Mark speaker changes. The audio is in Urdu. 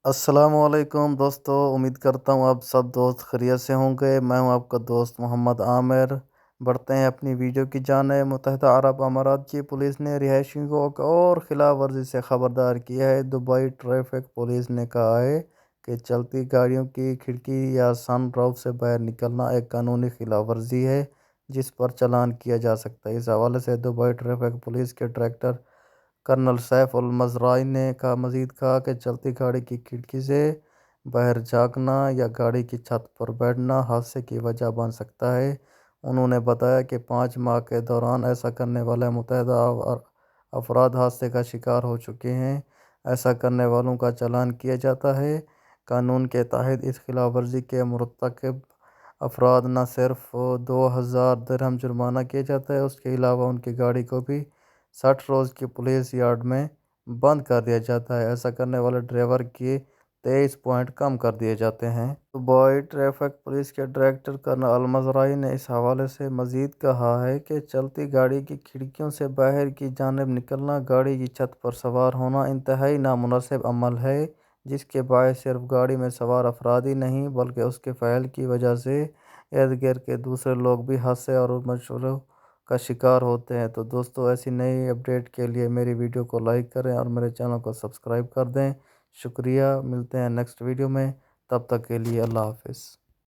Speaker 1: السلام علیکم دوستو، امید کرتا ہوں آپ سب دوست خیریت سے ہوں گے۔ میں ہوں آپ کا دوست محمد عامر۔ بڑھتے ہیں اپنی ویڈیو کی جانب۔ متحدہ عرب امارات کی پولیس نے رہائشیوں کو ایک اور خلاف ورزی سے خبردار کیا ہے۔ دبئی ٹریفک پولیس نے کہا ہے کہ چلتی گاڑیوں کی کھڑکی یا سن روف سے باہر نکلنا ایک قانونی خلاف ورزی ہے جس پر چالان کیا جا سکتا ہے۔ اس حوالے سے دبئی ٹریفک پولیس کے ڈائریکٹر کرنل سیف المزرعی نے مزید کہا کہ چلتی گاڑی کی کھڑکی سے باہر جھانکنا یا گاڑی کی چھت پر بیٹھنا حادثے کی وجہ بن سکتا ہے۔ انہوں نے بتایا کہ 5 ماہ کے دوران ایسا کرنے والے متعدد افراد حادثے کا شکار ہو چکے ہیں۔ ایسا کرنے والوں کا چالان کیا جاتا ہے۔ قانون کے تحت اس خلاف ورزی کے مرتکب افراد نہ صرف 2000 درہم جرمانہ کیا جاتا ہے، اس کے علاوہ ان کی گاڑی کو بھی 60 روز کی پولیس یارڈ میں بند کر دیا جاتا ہے۔ ایسا کرنے والے ڈرائیور کے 23 پوائنٹ کم کر دیے جاتے ہیں۔ دبئی ٹریفک پولیس کے ڈائریکٹر کرنل المزرعی نے اس حوالے سے مزید کہا ہے کہ چلتی گاڑی کی کھڑکیوں سے باہر کی جانب نکلنا، گاڑی کی چھت پر سوار ہونا انتہائی نامناسب عمل ہے جس کے باعث صرف گاڑی میں سوار افراد ہی نہیں بلکہ اس کے فعل کی وجہ سے ارد گرد کے دوسرے لوگ بھی حادثے اور مشکلوں کا شکار ہوتے ہیں۔ تو دوستو، ایسی نئی اپڈیٹ کے لیے میری ویڈیو کو لائک کریں اور میرے چینل کو سبسکرائب کر دیں۔ شکریہ، ملتے ہیں نیکسٹ ویڈیو میں، تب تک کے لیے اللہ حافظ۔